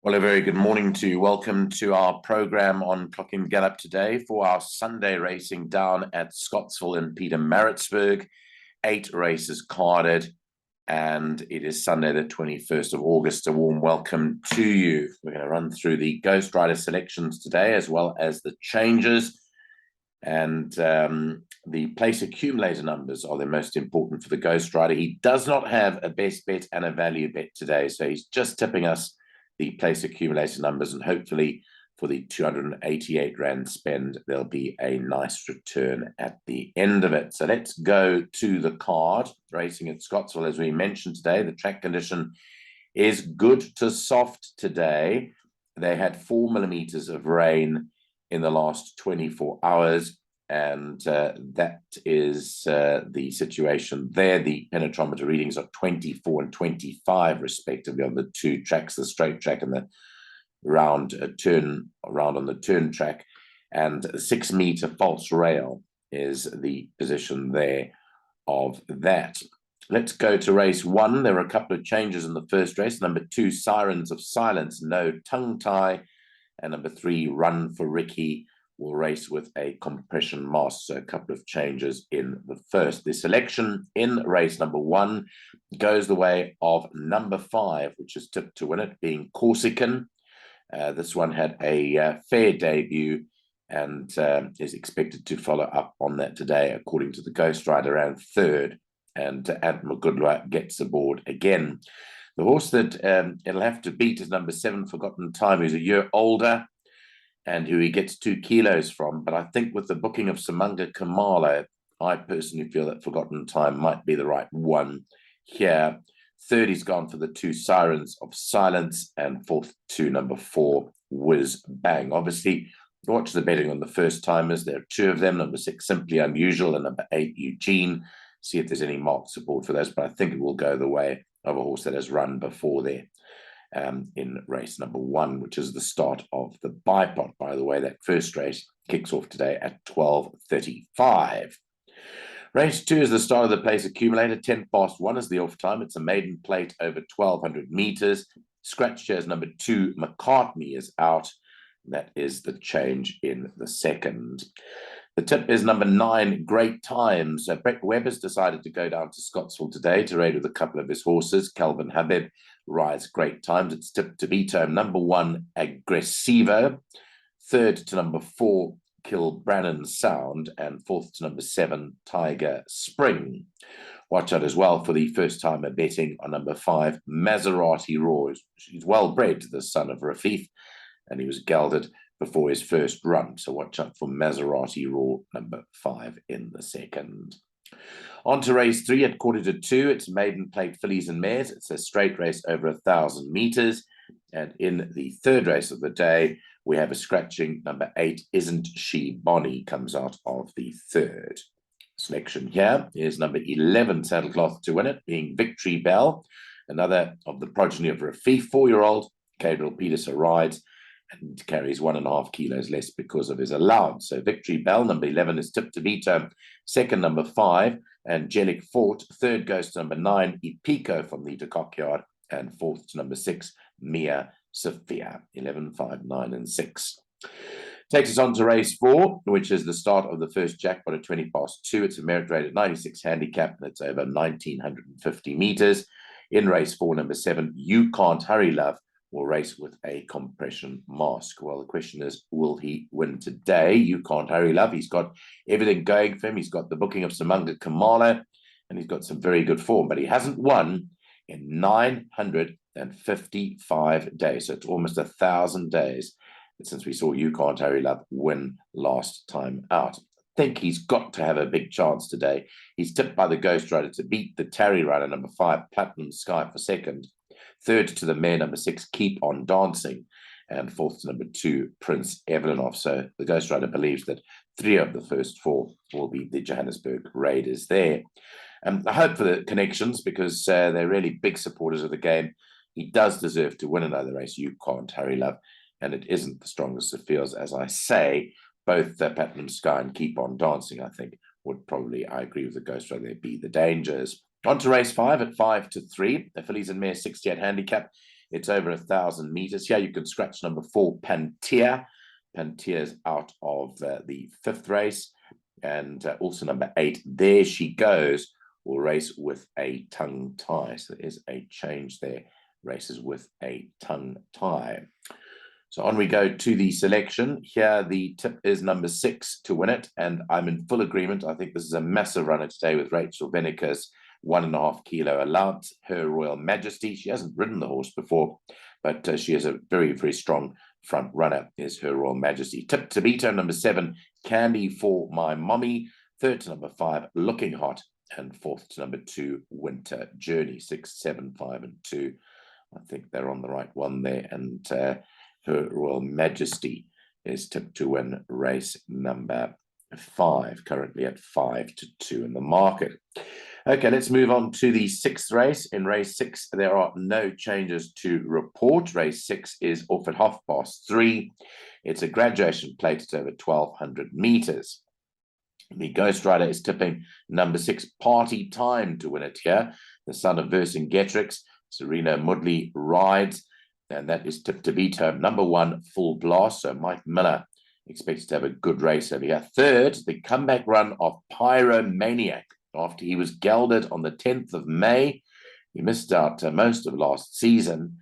Well, a very good morning to you. Welcome to our program on Clocking Gallop today for our Sunday racing down at Scottsville in Pietermaritzburg. 8 races carded, and it is Sunday, the 21st of August. A warm welcome to you. We're going to run through the Ghostryder selections today, as well as the changes. And the place accumulator numbers are the most important for the Ghostryder. He does not have a best bet and a value bet today, so he's just tipping us the place accumulator numbers, and hopefully for the 288 Rand spend, there'll be a nice return at the end of it. So let's go to the card. Racing at Scottsville, as we mentioned today, the track condition is good to soft today. They had 4 millimeters of rain in the last 24 hours, and that is the situation there. The penetrometer readings are 24 and 25 respectively on the two tracks, the straight track and the round on the turn track, and 6 meter false rail is the position there of that. Let's go to race 1. There were a couple of changes in the first race. Number 2, Sirens of Silence, no tongue tie, and number 3, Run for Ricky, will race with a compression mask. So a couple of changes in the first. The selection in race number 1 goes the way of number 5, which is tipped to win it, being Corsican. This one had a fair debut and is expected to follow up on that today, according to the Ghostryder, around third. And Admiral Goodluck gets aboard again. The horse that it'll have to beat is number 7, Forgotten Time, who's a year older and who he gets 2 kilos from. But I think with the booking of Samanga Kamalo, I personally feel that Forgotten Time might be the right one here. Third, he's gone for the 2 Sirens of Silence, and fourth to number 4, Whiz Bang. Obviously, watch the betting on the first timers. There are 2 of them, number 6, Simply Unusual, and number 8, Eugene. See if there's any marked support for those, but I think it will go the way of a horse that has run before there. In race number 1, which is the start of the bipod. By the way, that first race kicks off today at 12:35. Race 2 is the start of the place accumulator. 1:10 is the off time. It's a maiden plate over 1,200 meters. Scratch shares number 2, McCartney, is out. That is the change in the second. The tip is number 9, Great Times. Brett Webber's decided to go down to Scottsville today to raid with a couple of his horses. Calvin Habib rides Great Times. It's tipped to beat home. Number 1, Aggressivo. Third to number 4, Kilbrannan Sound. And fourth to number 7, Tiger Spring. Watch out as well for the first timer betting on number 5, Maserati Raw. He's well bred, the son of Rafif, and he was gelded before his first run. So watch out for Maserati Raw, number 5 in the second. On to race 3 at 1:45. It's maiden plate Phillies and Mares. It's a straight race over 1,000 meters. And in the third race of the day, we have a scratching. Number 8, Isn't She Bonnie, comes out of the third. Selection here is number 11, Saddlecloth to win it, being Victory Bell, another of the progeny of Rafif, 4-year-old. Gabriel Peterson rides and carries 1.5 kilos less because of his allowance. So Victory Bell, number 11, is tipped to beat home. Second, number 5, Angelic Fort. Third goes to number 9, Epico from the De Kock Yard. And fourth to number 6, Mia Sophia. 11, 5, 9, and 6. Takes us on to race 4, which is the start of the first jackpot at 2:20. It's a merit rated 96 handicap, and it's over 1,950 meters. In race 4, number 7, You Can't Hurry Love, will race with a compression mask. Well, the question is, will he win today? You Can't Hurry Love. He's got everything going for him. He's got the booking of Samanga Kamalo, and he's got some very good form, but he hasn't won in 955 days. So it's almost 1,000 days since we saw You Can't Hurry Love win last time out. I think he's got to have a big chance today. He's tipped by the Ghostryder to beat the Tarry Rider, number 5, Platinum Sky, for second. Third to the mare, number 6, Keep On Dancing. And fourth to number 2, Prince Evelynov. So the Ghostryder believes that 3 of the first 4 will be the Johannesburg Raiders there. I hope for the connections, because they're really big supporters of the game. He does deserve to win another race, You Can't Hurry Love. And it isn't the strongest of fields, as I say. Both Platinum Sky and Keep On Dancing, I think, would probably, I agree with the Ghostryder, they'd be the dangers. On to race 5 at 5-3. The Phillies and Mares 68 handicap. It's over 1,000 meters. Here you can scratch number 4, Pantia. Pantia's out of the 5th race. And also number 8, There She Goes, will race with a tongue tie. So there is a change there. Races with a tongue tie. So on we go to the selection. Here the tip is number 6 to win it, and I'm in full agreement. I think this is a massive runner today with Rachel Benneker's 1.5 kilo allowance, Her Royal Majesty. She hasn't ridden the horse before, but she is a very, very strong front runner, is Her Royal Majesty. Tip to beat her, number 7, Candy for My Mommy. 3rd to number 5, Looking Hot. And 4th to number 2, Winter Journey. 6, 7, 5, and 2. I think they're on the right one there. And Her Royal Majesty is tipped to win race number 5, currently at 5-2 in the market. Okay, let's move on to the 6th race. In race 6, there are no changes to report. Race 6 is off at 3:30. It's a graduation plate. It's over 1,200 meters. The Ghostryder is tipping number 6, Party Time, to win it here. The son of Vercingetrix, Serena Mudley, rides, and that is tipped to beat her. Number 1, Full Blast. So Mike Miller expects to have a good race over here. 3rd, the comeback run of Pyromaniac. After he was gelded on the 10th of May, he missed out most of last season.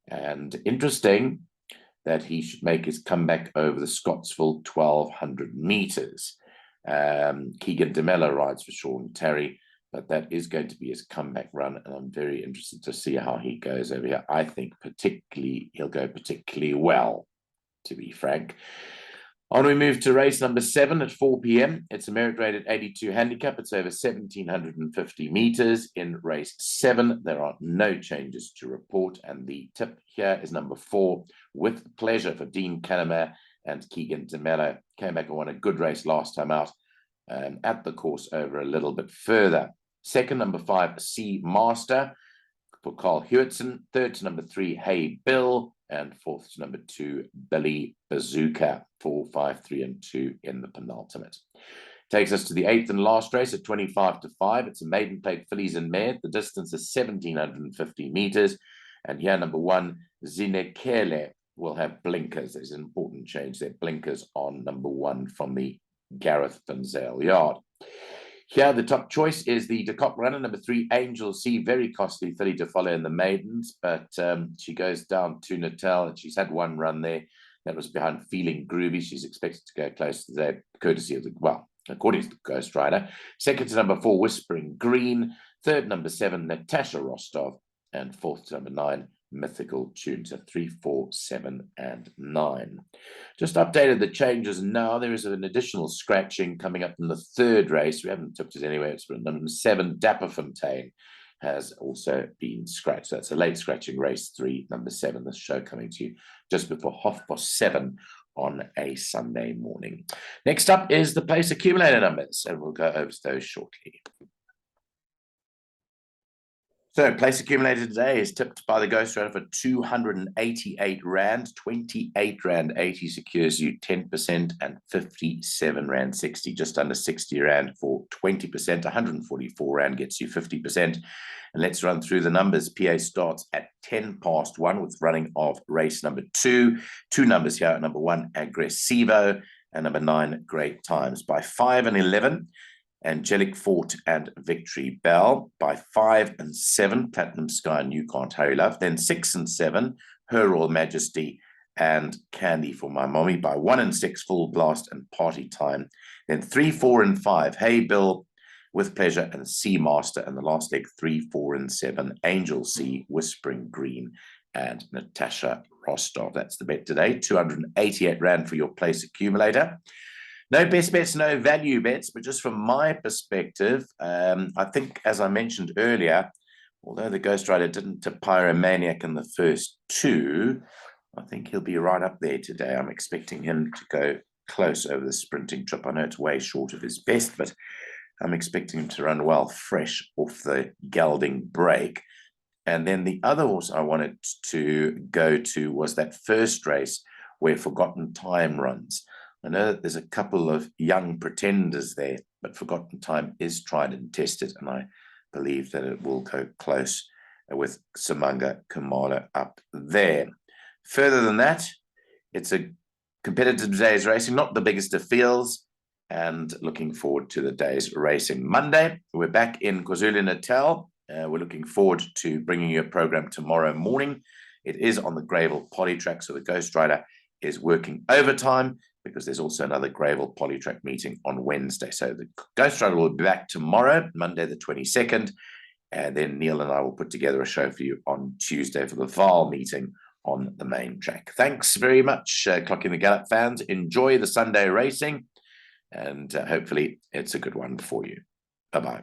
And interesting that he should make his comeback over the Scottsville 1,200 meters. Keegan DeMello rides for Sean Terry, but that is going to be his comeback run, and I'm very interested to see how he goes over here. I think he'll go particularly well, to be frank. On we move to race number 7 at 4 p.m. It's a merit-rated 82 handicap. It's over 1,750 meters. In race 7, there are no changes to report, and the tip here is number 4, With Pleasure, for Dean Canama and Keegan DeMello. Came back and won a good race last time out at the course over a little bit further. 2nd, number 5, Sea Master for Carl Hewitson. 3rd to number 3, Hey Bill. And 4th to number 2, Billy Bazooka, 4, 5, 3, and 2 in the penultimate. Takes us to the 8th and last race at 25-5. It's a maiden plate Phillies and Mare. The distance is 1,750 meters. And here, number 1, Zinekele, will have blinkers. There's an important change there. Blinkers on number 1 from the Gareth Finzale yard. Here, the top choice is the De Kock runner, number 3, Angel C. Very costly filly to follow in the maidens, but she goes down to Natal, and she's had one run there. That was behind Feeling Groovy. She's expected to go close to the courtesy of the, well, according to the Ghostryder. 2nd to number 4, Whispering Green. 3rd, number 7, Natasha Rostov. And 4th to number 9, Mythical Tune. So 3, 4, 7, and 9. Just updated the changes now. There is an additional scratching coming up in the 3rd race. We haven't took it anywhere. It's number 7, Dapper Fontaine, has also been scratched. So that's a late scratching race 3, number 7. This show coming to you just before 7:30 on a Sunday morning. Next up is the place accumulator numbers, and we'll go over those shortly. So, place accumulator today is tipped by the Ghostryder for 288 Rand. 28 Rand 80 secures you 10%, and 57 Rand 60, just under 60 Rand for 20%. 144 Rand gets you 50%. And let's run through the numbers. PA starts at 1:10 with running of race number 2. 2 numbers here. Number 1, Aggressivo, and number 9, Great Times. By 5 and 11, Angelic Fort and Victory Bell. By 5 and 7, Platinum Sky and You Can't Hurry Love. Then 6 and 7, Her Royal Majesty and Candy for My Mommy. By 1 and 6, Full Blast and Party Time. Then 3, 4, and 5, Hey Bill, With Pleasure, and Sea Master. And the last leg, 3, 4, and 7, Angel C, Whispering Green, and Natasha Rostov. That's the bet today. 288 Rand for your place accumulator. No best bets, no value bets, but just from my perspective, I think, as I mentioned earlier, although the Ghostryder didn't tip Pyromaniac in the first 2, I think he'll be right up there today. I'm expecting him to go close over the sprinting trip. I know it's way short of his best, but I'm expecting him to run well fresh off the gelding break. And then the other horse I wanted to go to was that first race where Forgotten Time runs. I know that there's a couple of young pretenders there, but Forgotten Time is tried and tested, and I believe that it will go close with Samanga Kamala up there. Further than that, it's a competitive day's racing, not the biggest of fields, and looking forward to the day's racing. Monday, we're back in KwaZulu-Natal. We're looking forward to bringing you a program tomorrow morning. It is on the Gravel Polytrack, so the Ghostryder is working overtime because there's also another Gravel Polytrack meeting on Wednesday. So the Ghostryder will be back tomorrow, Monday the 22nd, and then Neil and I will put together a show for you on Tuesday for the Vaal meeting on the main track. Thanks very much, Clocking the Gallop fans. Enjoy the Sunday racing, and hopefully it's a good one for you. Bye-bye.